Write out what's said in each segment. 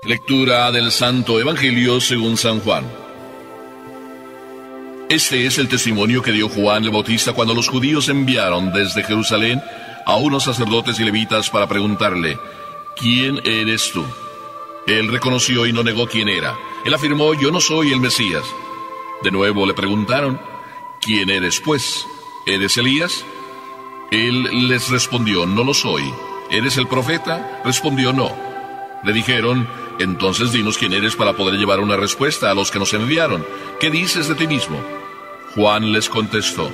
Lectura del Santo Evangelio según San Juan. Este es el testimonio que dio Juan el Bautista cuando los judíos enviaron desde Jerusalén a unos sacerdotes y levitas para preguntarle: ¿quién eres tú? Él reconoció y no negó quién era. Él afirmó: yo no soy el Mesías. De nuevo le preguntaron: ¿quién eres pues? ¿Eres Elías? Él les respondió: no lo soy. ¿Eres el profeta? Respondió: no. Le dijeron: entonces dinos quién eres para poder llevar una respuesta a los que nos enviaron. ¿Qué dices de ti mismo? Juan les contestó: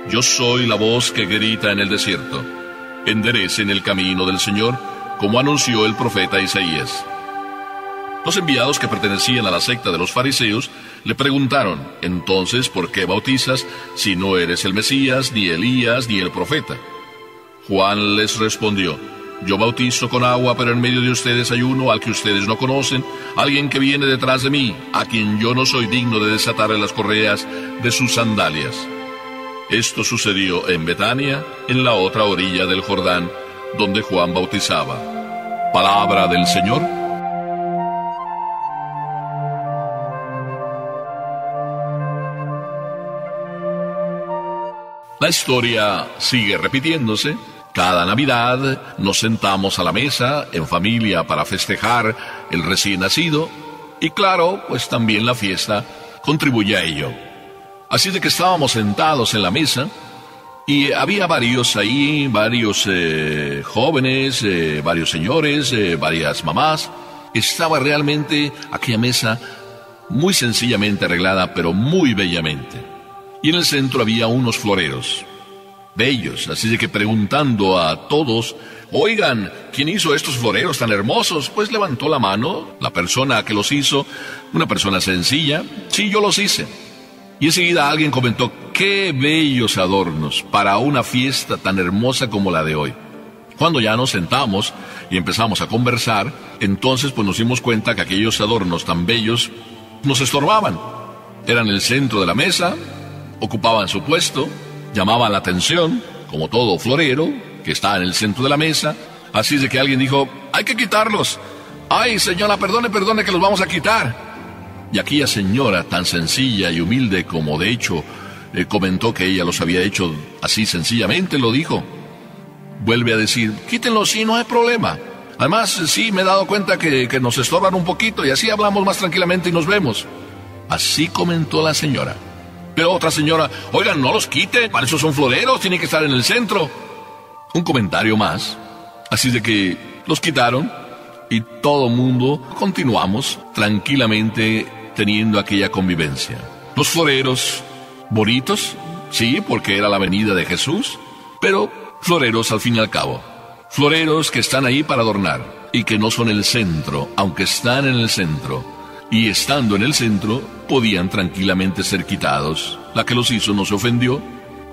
yo soy la voz que grita en el desierto: enderecen el camino del Señor, como anunció el profeta Isaías. Los enviados, que pertenecían a la secta de los fariseos, le preguntaron: entonces, ¿por qué bautizas si no eres el Mesías, ni Elías, ni el profeta? Juan les respondió: yo bautizo con agua, pero en medio de ustedes hay uno al que ustedes no conocen, alguien que viene detrás de mí, a quien yo no soy digno de desatarle las correas de sus sandalias. Esto sucedió en Betania, en la otra orilla del Jordán, donde Juan bautizaba. Palabra del Señor. La historia sigue repitiéndose. Cada Navidad nos sentamos a la mesa en familia para festejar el recién nacido, y claro, pues también la fiesta contribuye a ello. Así de que estábamos sentados en la mesa y había varios jóvenes, varios señores, varias mamás. Estaba realmente aquella mesa muy sencillamente arreglada, pero muy bellamente. Y en el centro había unos floreros bellos, así de que preguntando a todos: oigan, ¿quién hizo estos floreros tan hermosos? Pues levantó la mano la persona que los hizo, una persona sencilla: sí, yo los hice. Y enseguida alguien comentó: qué bellos adornos para una fiesta tan hermosa como la de hoy. Cuando ya nos sentamos y empezamos a conversar, entonces pues nos dimos cuenta que aquellos adornos tan bellos nos estorbaban. Eran el centro de la mesa, ocupaban su puesto, llamaban la atención, como todo florero que está en el centro de la mesa. Así de que alguien dijo: hay que quitarlos. Ay, señora, perdone que los vamos a quitar. Y aquella señora tan sencilla y humilde, como de hecho comentó que ella los había hecho así sencillamente, lo dijo. Vuelve a decir: quítenlos, sí, no hay problema. Además, sí, me he dado cuenta que nos estorban un poquito, y así hablamos más tranquilamente y nos vemos. Así comentó la señora. Pero otra señora: oigan, no los quiten, para eso son floreros, tienen que estar en el centro. Un comentario más. Así de que los quitaron y todo mundo continuamos tranquilamente teniendo aquella convivencia. Los floreros bonitos, sí, porque era la venida de Jesús, pero floreros al fin y al cabo. Floreros que están ahí para adornar y que no son el centro, aunque están en el centro. Y estando en el centro, podían tranquilamente ser quitados. La que los hizo no se ofendió,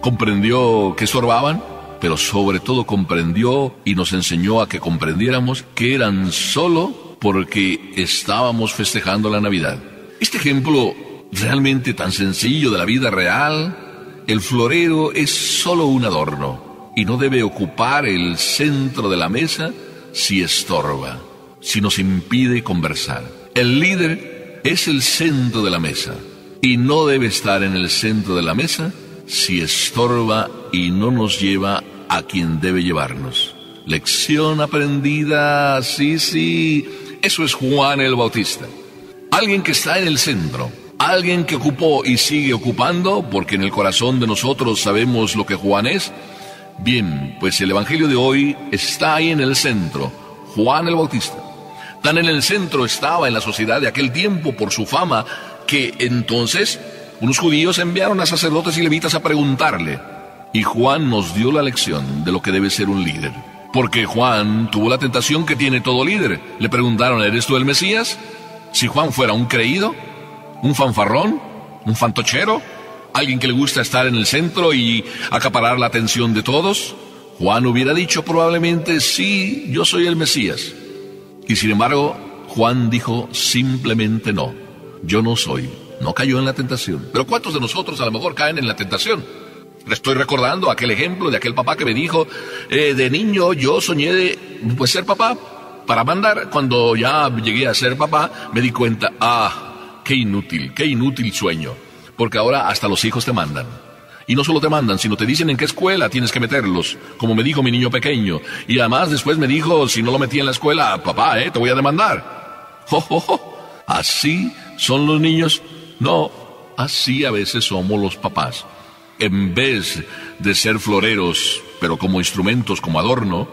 comprendió que estorbaban, pero sobre todo comprendió y nos enseñó a que comprendiéramos que eran solo porque estábamos festejando la Navidad. Este ejemplo realmente tan sencillo de la vida real: el florero es solo un adorno y no debe ocupar el centro de la mesa si estorba, si nos impide conversar. El líder es el centro de la mesa y no debe estar en el centro de la mesa si estorba y no nos lleva a quien debe llevarnos. Lección aprendida, sí, eso es Juan el Bautista. Alguien que está en el centro, alguien que ocupó y sigue ocupando, porque en el corazón de nosotros sabemos lo que Juan es. Bien, pues el Evangelio de hoy está ahí en el centro, Juan el Bautista. Tan en el centro estaba en la sociedad de aquel tiempo por su fama, que entonces unos judíos enviaron a sacerdotes y levitas a preguntarle. Y Juan nos dio la lección de lo que debe ser un líder. Porque Juan tuvo la tentación que tiene todo líder. Le preguntaron: ¿eres tú el Mesías? Si Juan fuera un creído, un fanfarrón, un fantochero, alguien que le gusta estar en el centro y acaparar la atención de todos, Juan hubiera dicho probablemente: sí, yo soy el Mesías. Y sin embargo, Juan dijo simplemente: no, yo no soy. No cayó en la tentación. Pero ¿cuántos de nosotros a lo mejor caen en la tentación? Le estoy recordando aquel ejemplo de aquel papá que me dijo: de niño yo soñé de ser papá. para mandar. Cuando ya llegué a ser papá, me di cuenta, qué inútil sueño. Porque ahora hasta los hijos te mandan. Y no solo te mandan, sino te dicen en qué escuela tienes que meterlos, como me dijo mi niño pequeño. Y además después me dijo, si no lo metí en la escuela, papá, te voy a demandar. ¿Así son los niños? No, así a veces somos los papás. En vez de ser floreros, pero como instrumentos, como adorno,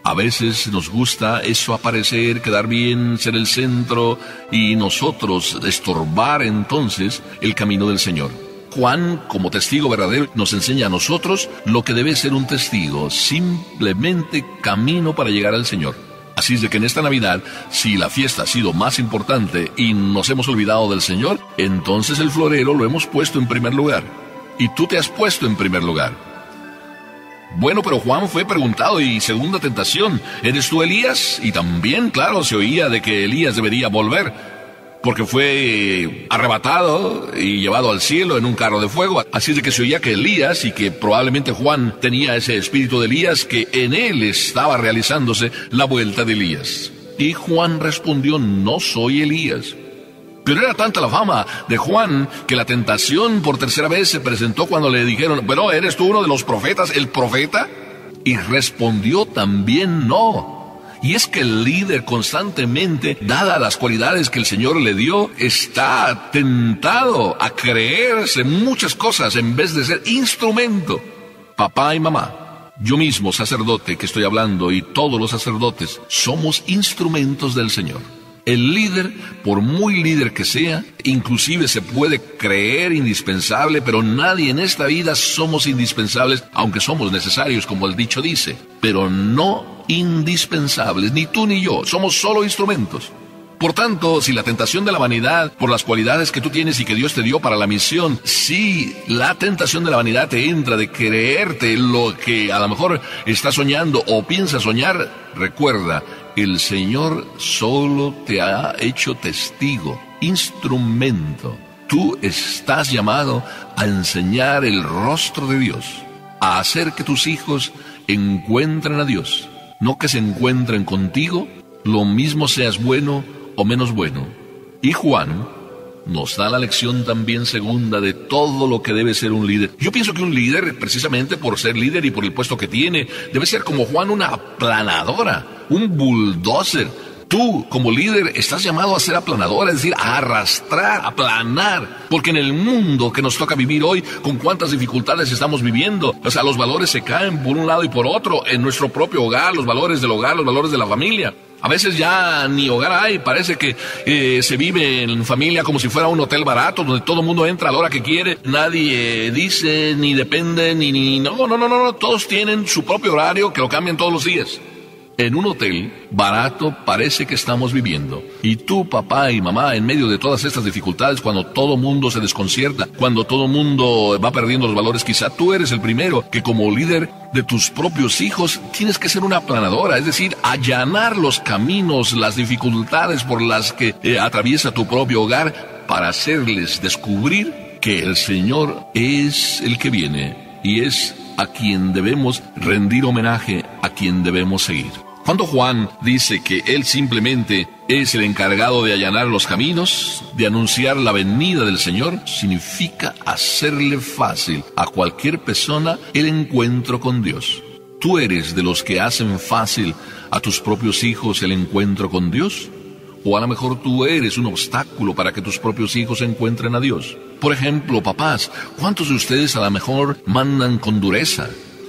a veces nos gusta eso, aparecer, quedar bien, ser el centro, y nosotros estorbar entonces el camino del Señor. Juan, como testigo verdadero, nos enseña a nosotros lo que debe ser un testigo, simplemente camino para llegar al Señor. Así es de que en esta Navidad, si la fiesta ha sido más importante y nos hemos olvidado del Señor, entonces el florero lo hemos puesto en primer lugar. Y tú te has puesto en primer lugar. Bueno, pero Juan fue preguntado, y segunda tentación, ¿eres tú Elías? Y también, claro, se oía de que Elías debería volver, porque fue arrebatado y llevado al cielo en un carro de fuego. Así es de que se oía que Elías, y que probablemente Juan tenía ese espíritu de Elías, que en él estaba realizándose la vuelta de Elías. Y Juan respondió, no soy Elías. Pero era tanta la fama de Juan que la tentación por tercera vez se presentó cuando le dijeron, bueno, ¿eres tú uno de los profetas, el profeta? Y respondió también no. Y es que el líder constantemente, dadas las cualidades que el Señor le dio, está tentado a creerse muchas cosas en vez de ser instrumento. Papá y mamá, yo mismo, sacerdote que estoy hablando, y todos los sacerdotes, somos instrumentos del Señor. El líder, por muy líder que sea, inclusive se puede creer indispensable, pero nadie en esta vida somos indispensables, aunque somos necesarios, como el dicho dice, pero no indispensables, ni tú ni yo, somos solo instrumentos. Por tanto, si la tentación de la vanidad, por las cualidades que tú tienes y que Dios te dio para la misión, si la tentación de la vanidad te entra de creerte lo que a lo mejor estás soñando o piensas soñar, recuerda, el Señor solo te ha hecho testigo, instrumento. Tú estás llamado a enseñar el rostro de Dios, a hacer que tus hijos encuentren a Dios, no que se encuentren contigo, lo mismo seas bueno o menos bueno. Y Juan nos da la lección también segunda de todo lo que debe ser un líder. Yo pienso que un líder, precisamente por ser líder y por el puesto que tiene, debe ser como Juan, una aplanadora, un bulldozer. Tú, como líder, estás llamado a ser aplanadora, es decir, a arrastrar, a aplanar. Porque en el mundo que nos toca vivir hoy, con cuántas dificultades estamos viviendo, o sea, los valores se caen por un lado y por otro, en nuestro propio hogar, los valores del hogar, los valores de la familia. A veces ya ni hogar hay, parece que se vive en familia como si fuera un hotel barato, donde todo el mundo entra a la hora que quiere, nadie dice, ni depende, no, todos tienen su propio horario que lo cambian todos los días. En un hotel barato parece que estamos viviendo. Y tú, papá y mamá, en medio de todas estas dificultades, cuando todo mundo se desconcierta, cuando todo mundo va perdiendo los valores, quizá tú eres el primero que como líder de tus propios hijos tienes que ser una aplanadora, es decir, allanar los caminos, las dificultades por las que atraviesa tu propio hogar, para hacerles descubrir que el Señor es el que viene y es a quien debemos rendir homenaje, a quien debemos seguir. Cuando Juan dice que él simplemente es el encargado de allanar los caminos, de anunciar la venida del Señor, significa hacerle fácil a cualquier persona el encuentro con Dios. ¿Tú eres de los que hacen fácil a tus propios hijos el encuentro con Dios? O a lo mejor tú eres un obstáculo para que tus propios hijos encuentren a Dios. Por ejemplo, papás, ¿cuántos de ustedes a lo mejor mandan con dureza?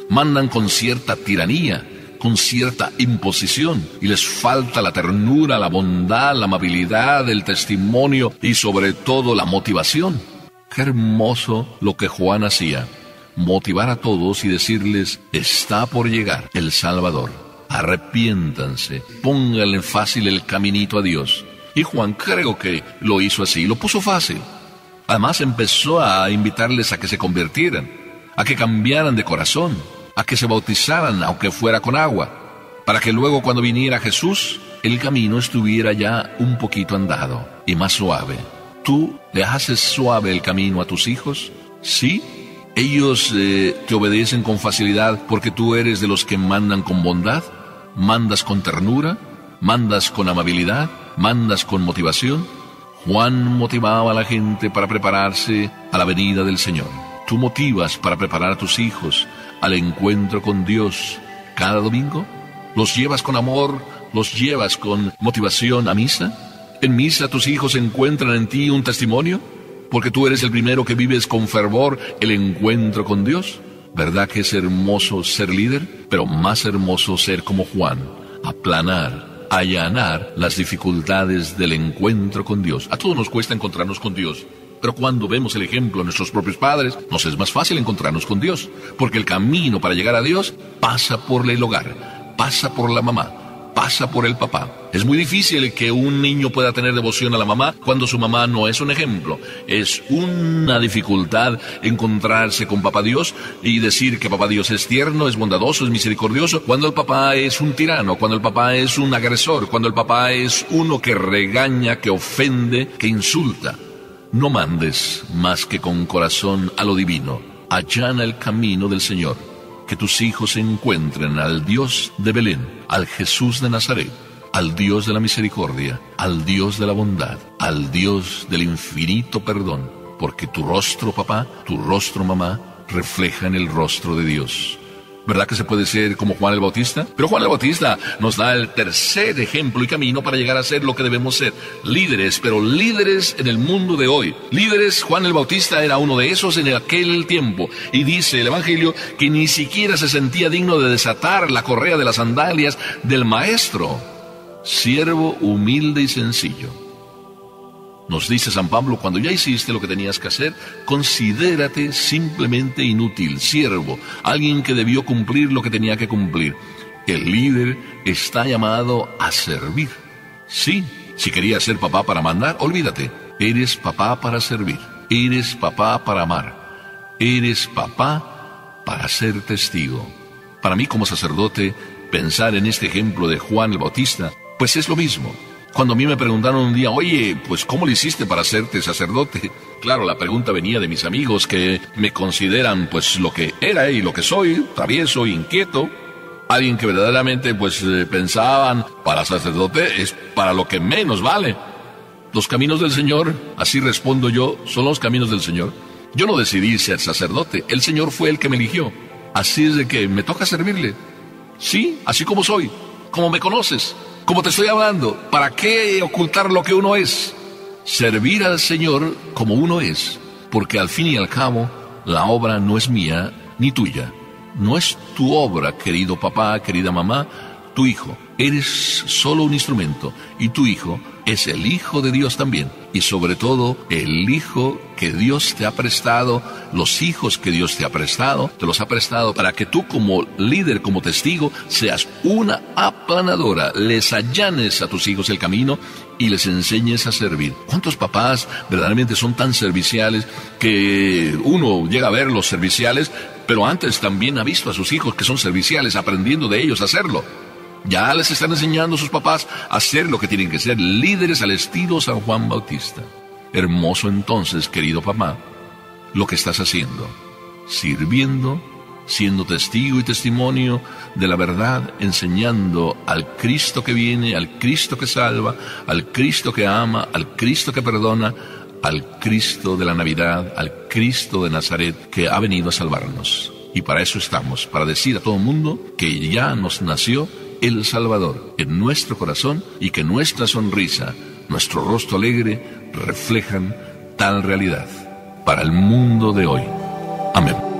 Mandan con cierta tiranía, con cierta imposición, y les falta la ternura, la bondad, la amabilidad, el testimonio y sobre todo la motivación. Qué hermoso lo que Juan hacía, motivar a todos y decirles, está por llegar el Salvador. Arrepiéntanse, pónganle fácil el caminito a Dios. Y Juan creo que lo hizo así, lo puso fácil. Además empezó a invitarles a que se convirtieran, a que cambiaran de corazón, a que se bautizaran, aunque fuera con agua, para que luego cuando viniera Jesús, el camino estuviera ya un poquito andado y más suave. ¿Tú le haces suave el camino a tus hijos? ¿Sí? ¿Ellos te obedecen con facilidad porque tú eres de los que mandan con bondad? ¿Mandas con ternura? ¿Mandas con amabilidad? ¿Mandas con motivación? Juan motivaba a la gente para prepararse a la venida del Señor. ¿Tú motivas para preparar a tus hijos al encuentro con Dios cada domingo? ¿Los llevas con amor? ¿Los llevas con motivación a misa? ¿En misa tus hijos encuentran en ti un testimonio? Porque tú eres el primero que vives con fervor el encuentro con Dios. ¿Verdad que es hermoso ser líder? Pero más hermoso ser como Juan, aplanar, allanar las dificultades del encuentro con Dios. A todos nos cuesta encontrarnos con Dios, pero cuando vemos el ejemplo de nuestros propios padres, nos es más fácil encontrarnos con Dios, porque el camino para llegar a Dios pasa por el hogar, pasa por la mamá, pasa por el papá. Es muy difícil que un niño pueda tener devoción a la mamá cuando su mamá no es un ejemplo. Es una dificultad encontrarse con papá Dios y decir que papá Dios es tierno, es bondadoso, es misericordioso, cuando el papá es un tirano, cuando el papá es un agresor, cuando el papá es uno que regaña, que ofende, que insulta. No mandes más que con corazón a lo divino. Allana el camino del Señor. Que tus hijos encuentren al Dios de Belén, al Jesús de Nazaret, al Dios de la misericordia, al Dios de la bondad, al Dios del infinito perdón, porque tu rostro, papá, tu rostro, mamá, reflejan el rostro de Dios. ¿Verdad que se puede ser como Juan el Bautista? Pero Juan el Bautista nos da el tercer ejemplo y camino para llegar a ser lo que debemos ser. Líderes, pero líderes en el mundo de hoy. Líderes, Juan el Bautista era uno de esos en aquel tiempo. Y dice el Evangelio que ni siquiera se sentía digno de desatar la correa de las sandalias del Maestro. Siervo humilde y sencillo. Nos dice San Pablo, cuando ya hiciste lo que tenías que hacer, considérate simplemente inútil, siervo, alguien que debió cumplir lo que tenía que cumplir. El líder está llamado a servir. Sí, si querías ser papá para mandar, olvídate. Eres papá para servir, eres papá para amar, eres papá para ser testigo. Para mí como sacerdote, pensar en este ejemplo de Juan el Bautista, pues es lo mismo. Cuando a mí me preguntaron un día, oye, pues ¿cómo le hiciste para hacerte sacerdote? Claro, la pregunta venía de mis amigos que me consideran pues lo que era y lo que soy, travieso, inquieto. Alguien que verdaderamente pues pensaban, para sacerdote es para lo que menos vale. Los caminos del Señor, así respondo yo, son los caminos del Señor. Yo no decidí ser sacerdote, el Señor fue el que me eligió. Así es de que me toca servirle. Sí, así como soy, como me conoces. Como te estoy hablando, ¿para qué ocultar lo que uno es? Servir al Señor como uno es, porque al fin y al cabo, la obra no es mía ni tuya. No es tu obra, querido papá, querida mamá, tu hijo. Eres solo un instrumento, y tu hijo es el Hijo de Dios también. Y sobre todo, el Hijo que Dios te ha prestado, los hijos que Dios te ha prestado, te los ha prestado para que tú como líder, como testigo, seas una aplanadora, les allanes a tus hijos el camino y les enseñes a servir. ¿Cuántos papás verdaderamente son tan serviciales que uno llega a ver los serviciales, pero antes también ha visto a sus hijos que son serviciales, aprendiendo de ellos a hacerlo? Ya les están enseñando a sus papás a hacer lo que tienen que ser, líderes al estilo San Juan Bautista. Hermoso entonces, querido papá, lo que estás haciendo, sirviendo, siendo testigo y testimonio de la verdad, enseñando al Cristo que viene, al Cristo que salva, al Cristo que ama, al Cristo que perdona, al Cristo de la Navidad, al Cristo de Nazaret que ha venido a salvarnos. Y para eso estamos, para decir a todo el mundo que ya nos nació el Salvador en nuestro corazón y que nuestra sonrisa, nuestro rostro alegre reflejan tal realidad para el mundo de hoy. Amén.